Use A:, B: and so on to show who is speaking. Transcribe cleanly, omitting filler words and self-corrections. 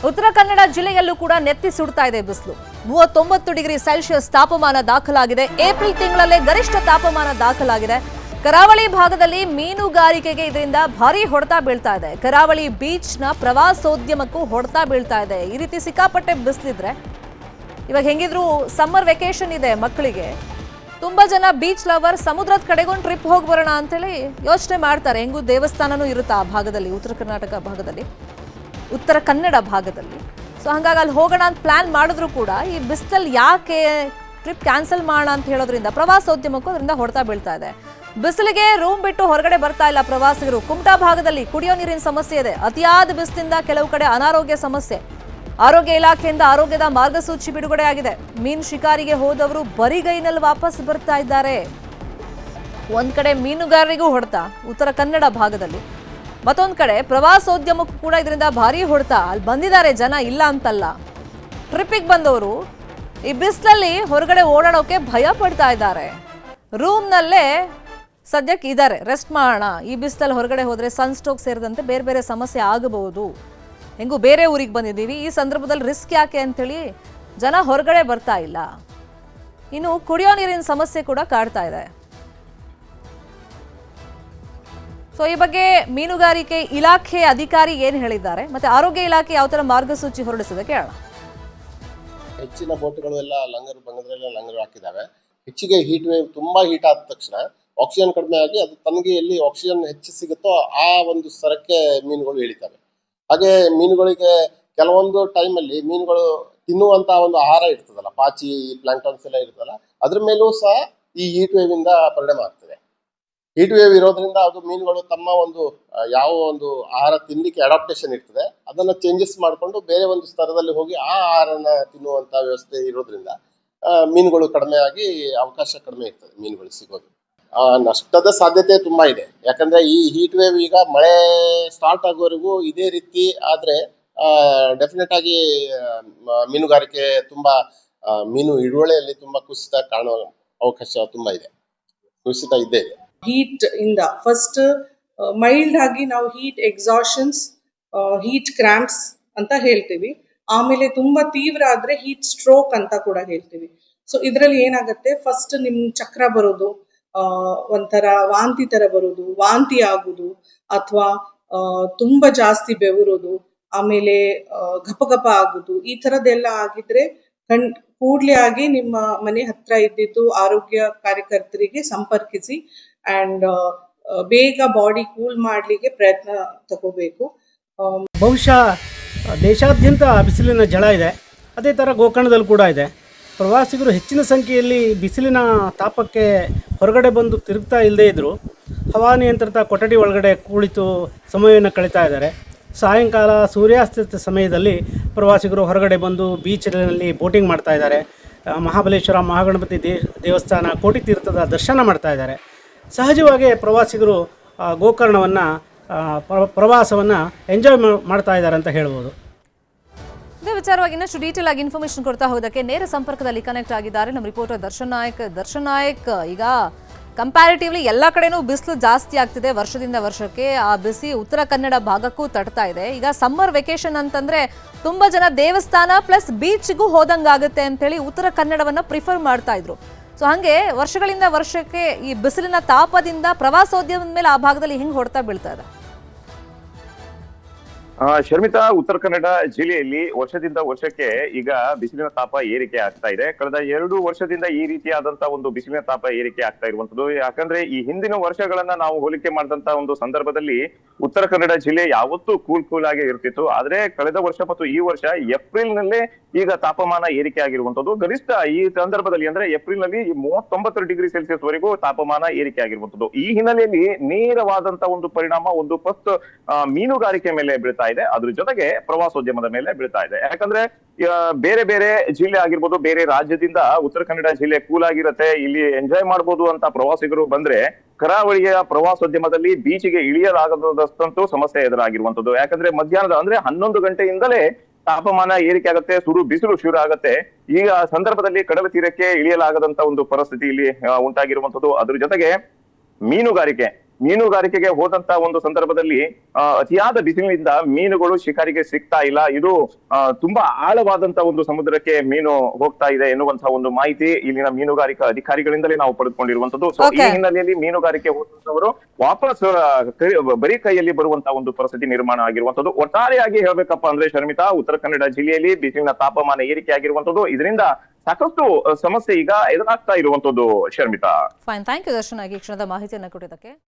A: ಉತ್ತರ ಕನ್ನಡ ಜಿಲ್ಲೆಯಲ್ಲೂ ಕೂಡ ನೆತ್ತಿ ಸುಡ್ತಾ ಇದೆ ಬಿಸಿಲು. 39 ಡಿಗ್ರಿ ಸೆಲ್ಸಿಯಸ್ ತಾಪಮಾನ ದಾಖಲಾಗಿದೆ. ಏಪ್ರಿಲ್ ತಿಂಗಳಲ್ಲೇ ಗರಿಷ್ಠ ತಾಪಮಾನ ದಾಖಲಾಗಿದೆ. ಕರಾವಳಿ ಭಾಗದಲ್ಲಿ ಮೀನುಗಾರಿಕೆಗೆ ಇದರಿಂದ ಭಾರಿ ಹೊಡೆತ ಬೀಳ್ತಾ ಇದೆ. ಕರಾವಳಿ ಬೀಚ್ನ ಪ್ರವಾಸೋದ್ಯಮಕ್ಕೂ ಹೊಡೆತ ಬೀಳ್ತಾ ಇದೆ. ಈ ರೀತಿ ಸಿಕ್ಕಾಪಟ್ಟೆ ಬಿಸಿಲಿದ್ರೆ ಇವಾಗ ಹೆಂಗಿದ್ರು ಸಮ್ಮರ್ ವೆಕೇಶನ್ ಇದೆ ಮಕ್ಕಳಿಗೆ. ತುಂಬಾ ಜನ ಬೀಚ್ ಲವರ್ ಸಮುದ್ರದ ಕಡೆಗೊಂದು ಟ್ರಿಪ್ ಹೋಗಿ ಬರೋಣ ಅಂತೇಳಿ ಯೋಚನೆ ಮಾಡ್ತಾರೆ. ಹೆಂಗೂ ದೇವಸ್ಥಾನನೂ ಇರುತ್ತೆ ಆ ಭಾಗದಲ್ಲಿ, ಉತ್ತರ ಕನ್ನಡ ಭಾಗದಲ್ಲಿ. ಸೊ ಹಾಗಾಗಿ ಅಲ್ಲಿ ಹೋಗೋಣ ಅಂತ ಪ್ಲಾನ್ ಮಾಡಿದ್ರು ಕೂಡ ಈ ಬಿಸಿಲಲ್ಲಿ ಯಾಕೆ ಟ್ರಿಪ್ ಕ್ಯಾನ್ಸಲ್ ಮಾಡೋಣ ಅಂತ ಹೇಳೋದ್ರಿಂದ ಪ್ರವಾಸೋದ್ಯಮಕ್ಕೂ ಅದರಿಂದ ಹೊಡೆತ ಬೀಳ್ತಾ ಇದೆ. ಬಿಸಿಲಿಗೆ ರೂಮ್ ಬಿಟ್ಟು ಹೊರಗಡೆ ಬರ್ತಾ ಇಲ್ಲ ಪ್ರವಾಸಿಗರು. ಕುಮಟಾ ಭಾಗದಲ್ಲಿ ಕುಡಿಯೋ ನೀರಿನ ಸಮಸ್ಯೆ ಇದೆ. ಅತಿಯಾದ ಬಿಸಿಲಿಂದ ಕೆಲವು ಕಡೆ ಅನಾರೋಗ್ಯ ಸಮಸ್ಯೆ. ಆರೋಗ್ಯ ಇಲಾಖೆಯಿಂದ ಆರೋಗ್ಯದ ಮಾರ್ಗಸೂಚಿ ಬಿಡುಗಡೆ ಆಗಿದೆ. ಮೀನು ಶಿಕಾರಿಗೆ ಹೋದವರು ಬರಿಗೈನಲ್ಲಿ ವಾಪಸ್ ಬರ್ತಾ ಇದ್ದಾರೆ. ಒಂದ್ ಕಡೆ ಮೀನುಗಾರರಿಗೂ ಹೊಡೆತ ಉತ್ತರ ಕನ್ನಡ ಭಾಗದಲ್ಲಿ, ಮತ್ತೊಂದ್ ಕಡೆ ಪ್ರವಾಸೋದ್ಯಮಕ್ಕೂ ಕೂಡ ಇದರಿಂದ ಭಾರಿ ಹೊಡೆತ. ಅಲ್ಲಿ ಬಂದಿದ್ದಾರೆ ಜನ, ಇಲ್ಲ ಅಂತಲ್ಲ. ಟ್ರಿಪ್ಪಿಗೆ ಬಂದವರು ಈ ಬಿಸಿಲಲ್ಲಿ ಹೊರಗಡೆ ಓಡಾಡೋಕೆ ಭಯ ಪಡ್ತಾ ಇದ್ದಾರೆ. ರೂಮ್ನಲ್ಲೇ ಸದ್ಯಕ್ಕೆ ಇದ್ದಾರೆ, ರೆಸ್ಟ್ ಮಾಡೋಣ. ಈ ಬಿಸಿಲಲ್ಲಿ ಹೊರಗಡೆ ಹೋದ್ರೆ ಸನ್ಸ್ಟ್ರೋಕ್ ಸೇರಿದಂತೆ ಬೇರೆ ಬೇರೆ ಸಮಸ್ಯೆ ಆಗಬಹುದು. ಹೆಂಗೂ ಬೇರೆ ಊರಿಗೆ ಬಂದಿದ್ದೀವಿ, ಈ ಸಂದರ್ಭದಲ್ಲಿ ರಿಸ್ಕ್ ಯಾಕೆ ಅಂತೇಳಿ ಜನ ಹೊರಗಡೆ ಬರ್ತಾ ಇಲ್ಲ. ಇನ್ನು ಕುಡಿಯೋ ನೀರಿನ ಸಮಸ್ಯೆ ಕೂಡ ಕಾಡ್ತಾ ಇದೆ. ಸೊ ಈ ಬಗ್ಗೆ ಮೀನುಗಾರಿಕೆ ಇಲಾಖೆ ಅಧಿಕಾರಿ ಏನ್ ಹೇಳಿದ್ದಾರೆ, ಮತ್ತೆ ಆರೋಗ್ಯ ಇಲಾಖೆ ಯಾವ ತರ ಮಾರ್ಗಸೂಚಿ ಹೊರಡಿಸಿದೆ ಕೇಳೋಣ.
B: ಹೆಚ್ಚಿನ ಬೋಟ್ಗಳು ಎಲ್ಲ ಲಂಗರು ಬಂಗದ್ರೆಲ್ಲ ಲಂಗರು ಹಾಕಿದ್ದಾವೆ. ಹೆಚ್ಚಿಗೆ ಹೀಟ್ ವೇವ್ ತುಂಬಾ ಹೀಟ್ ಆದ ತಕ್ಷಣ ಆಕ್ಸಿಜನ್ ಕಡಿಮೆ ಆಗಿ ಅದು ತನಗೆ ಎಲ್ಲಿ ಆಕ್ಸಿಜನ್ ಹೆಚ್ಚು ಸಿಗುತ್ತೋ ಆ ಒಂದು ಸ್ತರಕ್ಕೆ ಮೀನುಗಳು ಇಳಿತವೆ. ಹಾಗೆ ಮೀನುಗಳಿಗೆ ಕೆಲವೊಂದು ಟೈಮಲ್ಲಿ ಮೀನುಗಳು ತಿನ್ನುವಂತ ಒಂದು ಆಹಾರ ಇರ್ತದಲ್ಲ, ಪಾಚಿ ಪ್ಲಾಂಕ್ಟನ್ಸ್ ಎಲ್ಲ ಇರ್ತದಲ್ಲ, ಅದ್ರ ಮೇಲೂ ಸಹ ಈ ಹೀಟ್ ವೇವ್ ಇಂದ ಪರಿಣಾಮ ಆಗ್ತದೆ. ಹೀಟ್ ವೇವ್ ಇರೋದ್ರಿಂದ ಅದು ಮೀನುಗಳು ತಮ್ಮ ಒಂದು ಯಾವ ಒಂದು ಆಹಾರ ತಿನ್ಲಿಕ್ಕೆ ಅಡಾಪ್ಟೇಷನ್ ಇರ್ತದೆ ಅದನ್ನ ಚೇಂಜಸ್ ಮಾಡಿಕೊಂಡು ಬೇರೆ ಒಂದು ಸ್ತರದಲ್ಲಿ ಹೋಗಿ ಆ ಆಹಾರನ ತಿನ್ನುವಂತ ವ್ಯವಸ್ಥೆ ಇರೋದ್ರಿಂದ ಮೀನುಗಳು ಕಡಿಮೆ ಆಗಿ ಅವಕಾಶ ಕಡಿಮೆ ಇರ್ತದೆ ಮೀನುಗಳು ಸಿಗೋದು. ನಷ್ಟದ ಸಾಧ್ಯತೆ ತುಂಬಾ ಇದೆ. ಯಾಕಂದ್ರೆ ಈ ಹೀಟ್ ವೇವ್ ಈಗ ಮಳೆ ಸ್ಟಾರ್ಟ್ ಆಗೋವರೆಗೂ ಇದೇ ರೀತಿ ಆದ್ರೆ ಡೆಫಿನೆಟ್ ಆಗಿ ಮೀನುಗಾರಿಕೆ ತುಂಬಾ ಮೀನು ಹಿಡುವಳಿಯಲ್ಲಿ ತುಂಬಾ ಕುಸಿತ ಕಾಣುವ ಅವಕಾಶ ತುಂಬಾ ಇದೆ, ಕುಸಿತ ಇದ್ದೇ ಇದೆ.
C: ಹೀಟ್ ಇಂದ ಫಸ್ಟ್ ಮೈಲ್ಡ್ ಆಗಿ ನಾವು ಹೀಟ್ ಎಕ್ಸಾಷನ್ಸ್, ಹೀಟ್ ಕ್ರಾಂಪ್ಸ್ ಅಂತ ಹೇಳ್ತೀವಿ. ಆಮೇಲೆ ತುಂಬಾ ತೀವ್ರ ಆದ್ರೆ ಹೀಟ್ ಸ್ಟ್ರೋಕ್ ಅಂತ ಕೂಡ ಹೇಳ್ತೀವಿ. ಸೊ ಇದ್ರಲ್ಲಿ ಏನಾಗುತ್ತೆ, ಫಸ್ಟ್ ನಿಮ್ ಚಕ್ರ ಬರೋದು, ಒಂಥರ ವಾಂತಿ ತರ ಬರೋದು, ವಾಂತಿ ಆಗುದು, ಅಥವಾ ತುಂಬಾ ಜಾಸ್ತಿ ಬೆವರೋದು, ಆಮೇಲೆ ಗಪ ಆಗುದು, ಈ ತರದೆಲ್ಲ ಆಗಿದ್ರೆ ಕೂಡ್ಲೆ ಆಗಿ ನಿಮ್ಮ ಮನೆ ಹತ್ರ ಇದ್ದಿದ್ದು ಆರೋಗ್ಯ ಕಾರ್ಯಕರ್ತರಿಗೆ ಸಂಪರ್ಕಿಸಿ ಅಂಡ್ ಬೇಗ ಬಾಡಿ ಕೂಲ್ ಮಾಡ್ಲಿಕ್ಕೆ ಪ್ರಯತ್ನ ತಗೋಬೇಕು.
D: ಬಹುಶಃ ದೇಶಾದ್ಯಂತ ಬಿಸಿಲಿನ ಝಳ ಇದೆ, ಅದೇ ಥರ ಗೋಕರ್ಣದಲ್ಲಿ ಕೂಡ ಇದೆ. ಪ್ರವಾಸಿಗರು ಹೆಚ್ಚಿನ ಸಂಖ್ಯೆಯಲ್ಲಿ ಬಿಸಿಲಿನ ತಾಪಕ್ಕೆ ಹೊರಗಡೆ ಬಂದು ತಿರುಗ್ತಾ ಇಲ್ಲದೇ ಇದ್ದರೂ ಹವಾನಿಯಂತ್ರಿತ ಕೊಠಡಿ ಒಳಗಡೆ ಕುಳಿತು ಸಮಯವನ್ನು ಕಳೀತಾ ಇದ್ದಾರೆ. ಸಾಯಂಕಾಲ ಸೂರ್ಯಾಸ್ತದ ಸಮಯದಲ್ಲಿ ಪ್ರವಾಸಿಗರು ಹೊರಗಡೆ ಬಂದು ಬೀಚ್ನಲ್ಲಿ ಬೋಟಿಂಗ್ ಮಾಡ್ತಾ ಇದ್ದಾರೆ. ಮಹಾಬಲೇಶ್ವರ ಮಹಾಗಣಪತಿ ದೇವಸ್ಥಾನ ಕೋಟಿ ತೀರ್ಥದ ದರ್ಶನ ಮಾಡ್ತಾ ಇದ್ದಾರೆ. ಸಹಜವಾಗಿ ಪ್ರವಾಸಿಗರು ಗೋಕರ್ಣವನ್ನು ಪ್ರವಾಸವನ್ನು ಎಂಜಾಯ್ ಮಾಡ್ತಾ ಇದ್ದಾರೆ ಅಂತ ಹೇಳ್ಬೋದು.
A: ಇದೇ ವಿಚಾರವಾಗಿ ಇನ್ನಷ್ಟು ಡೀಟೇಲ್ ಆಗಿ ಇನ್ಫಾರ್ಮೇಶನ್ ಕೊಡ್ತಾ ಹೋದಕ್ಕೆ ನೇರ ಸಂಪರ್ಕದಲ್ಲಿ ಕನೆಕ್ಟ್ ಆಗಿದ್ದಾರೆ ನಮ್ಮ ರಿಪೋರ್ಟರ್ ದರ್ಶನ್ ನಾಯಕ್. ಈಗ ಕಂಪ್ಯಾರಿಟಿವ್ಲಿ ಎಲ್ಲ ಕಡೆನೂ ಬಿಸಿಲು ಜಾಸ್ತಿ ಆಗ್ತಿದೆ ವರ್ಷದಿಂದ ವರ್ಷಕ್ಕೆ. ಆ ಬಿಸಿ ಉತ್ತರ ಕನ್ನಡ ಭಾಗಕ್ಕೂ ತಡ್ತಾ ಇದೆ. ಈಗ ಸಮ್ಮರ್ ವೆಕೇಶನ್ ಅಂತಂದ್ರೆ ತುಂಬಾ ಜನ ದೇವಸ್ಥಾನ ಪ್ಲಸ್ ಬೀಚ್ಗೂ ಹೋದಂಗಾಗುತ್ತೆ ಅಂತೇಳಿ ಉತ್ತರ ಕನ್ನಡವನ್ನ ಪ್ರಿಫರ್ ಮಾಡ್ತಾ ಇದ್ರು. ಸೊ ಹಾಗೆ ವರ್ಷಗಳಿಂದ ವರ್ಷಕ್ಕೆ ಈ ಬಿಸಿಲಿನ ತಾಪದಿಂದ ಪ್ರವಾಸೋದ್ಯಮದ ಮೇಲೆ ಆ ಭಾಗದಲ್ಲಿ ಹೆಂಗ್ ಹೊಡ್ತಾ ಬೀಳ್ತಾ ಇದೆ?
E: ಶರ್ಮಿತಾ, ಉತ್ತರ ಕನ್ನಡ ಜಿಲ್ಲೆಯಲ್ಲಿ ವರ್ಷದಿಂದ ವರ್ಷಕ್ಕೆ ಈಗ ಬಿಸಿಲಿನ ತಾಪ ಏರಿಕೆ ಆಗ್ತಾ ಇದೆ. ಕಳೆದ 2 ವರ್ಷದಿಂದ ಈ ರೀತಿಯಾದಂತಹ ಒಂದು ಬಿಸಿಲಿನ ತಾಪ ಏರಿಕೆ ಆಗ್ತಾ ಇರುವಂತದ್ದು. ಯಾಕಂದ್ರೆ ಈ ಹಿಂದಿನ ವರ್ಷಗಳನ್ನ ನಾವು ಹೋಲಿಕೆ ಮಾಡಿದಂತ ಒಂದು ಸಂದರ್ಭದಲ್ಲಿ ಉತ್ತರ ಕನ್ನಡ ಜಿಲ್ಲೆ ಯಾವತ್ತೂ ಕೂಲ್ ಆಗಿ ಇರ್ತಿತ್ತು. ಆದ್ರೆ ಕಳೆದ ವರ್ಷ ಮತ್ತು ಈ ವರ್ಷ ಏಪ್ರಿಲ್ ನಲ್ಲೇ ಈಗ ತಾಪಮಾನ ಏರಿಕೆ ಆಗಿರುವಂತದ್ದು. ಗರಿಷ್ಠ ಈ ಸಂದರ್ಭದಲ್ಲಿ ಅಂದ್ರೆ ಏಪ್ರಿಲ್ ನಲ್ಲಿ 39 ಡಿಗ್ರಿ ಸೆಲ್ಸಿಯಸ್ ವರೆಗೂ ತಾಪಮಾನ ಏರಿಕೆ ಆಗಿರುವಂತದ್ದು. ಈ ಹಿನ್ನೆಲೆಯಲ್ಲಿ ನೇರವಾದಂತಹ ಒಂದು ಪರಿಣಾಮ ಒಂದು ಫಸ್ಟ್ ಮೀನುಗಾರಿಕೆ ಮೇಲೆ ಬೀಳ್ತಾ ಇದೆ, ಅದ್ರ ಜೊತೆಗೆ ಪ್ರವಾಸೋದ್ಯಮದ ಮೇಲೆ ಬೀಳ್ತಾ ಇದೆ. ಯಾಕಂದ್ರೆ ಬೇರೆ ಬೇರೆ ಜಿಲ್ಲೆ ಆಗಿರ್ಬೋದು, ಬೇರೆ ರಾಜ್ಯದಿಂದ ಉತ್ತರ ಕನ್ನಡ ಜಿಲ್ಲೆ ಕೂಲ್ ಆಗಿರತ್ತೆ, ಇಲ್ಲಿ ಎಂಜಾಯ್ ಮಾಡ್ಬೋದು ಅಂತ ಪ್ರವಾಸಿಗರು ಬಂದ್ರೆ ಕರಾವಳಿಯ ಪ್ರವಾಸೋದ್ಯಮದಲ್ಲಿ ಬೀಚಿಗೆ ಇಳಿಯಲಾಗದಷ್ಟಂತೂ ಸಮಸ್ಯೆ ಎದುರಾಗಿರುವಂತದ್ದು. ಯಾಕಂದ್ರೆ ಮಧ್ಯಾಹ್ನದ ಅಂದ್ರೆ 11 ಗಂಟೆಯಿಂದಲೇ ತಾಪಮಾನ ಏರಿಕೆ ಆಗುತ್ತೆ, ಬಿಸಿಲು ಶುರು ಆಗುತ್ತೆ. ಈಗ ಸಂದರ್ಭದಲ್ಲಿ ಕಡಲ ತೀರಕ್ಕೆ ಇಳಿಯಲಾಗದಂತ ಒಂದು ಪರಿಸ್ಥಿತಿ ಇಲ್ಲಿ ಉಂಟಾಗಿರುವಂತದ್ದು. ಅದ್ರ ಜೊತೆಗೆ ಮೀನುಗಾರಿಕೆಗೆ ಹೋದಂತ ಒಂದು ಸಂದರ್ಭದಲ್ಲಿ ಅತಿಯಾದ ಬಿಸಿಲಿನಿಂದ ಮೀನುಗಳು ಶಿಕಾರಿಗೆ ಸಿಗ್ತಾ ಇಲ್ಲ. ಇದು ತುಂಬಾ ಆಳವಾದಂತ ಒಂದು ಸಮುದ್ರಕ್ಕೆ ಮೀನು ಹೋಗ್ತಾ ಇದೆ ಎನ್ನುವಂತಹ ಒಂದು ಮಾಹಿತಿ ಇಲ್ಲಿನ ಮೀನುಗಾರಿಕಾ ಅಧಿಕಾರಿಗಳಿಂದಲೇ ನಾವು ಪಡೆದುಕೊಂಡಿರುವಂತದ್ದು. ಸೊ ಈ ಹಿನ್ನೆಲೆಯಲ್ಲಿ ಮೀನುಗಾರಿಕೆ ಹೋದಂತವರು ವಾಪಸ್ ಬರೀ ಕೈಯಲ್ಲಿ ಬರುವಂತಹ ಒಂದು ಪರಿಸ್ಥಿತಿ ನಿರ್ಮಾಣ ಆಗಿರುವಂತದ್ದು. ಒಟ್ಟಾರೆಯಾಗಿ ಹೇಳ್ಬೇಕಪ್ಪ ಅಂದ್ರೆ ಶರ್ಮಿತಾ, ಉತ್ತರ ಕನ್ನಡ ಜಿಲ್ಲೆಯಲ್ಲಿ ಬಿಸಿಲಿನ ತಾಪಮಾನ ಏರಿಕೆ ಆಗಿರುವಂತದ್ದು, ಇದರಿಂದ ಸಾಕಷ್ಟು ಸಮಸ್ಯೆ ಈಗ ಎದುರಾಗ್ತಾ ಇರುವಂತದ್ದು Sharmita.
A: Fine, thank you Darshan ಆಗಿ ಕ್ಷಣದ ಮಾಹಿತಿಯನ್ನು ಕೊಟ್ಟಿದ್ದಕ್ಕೆ.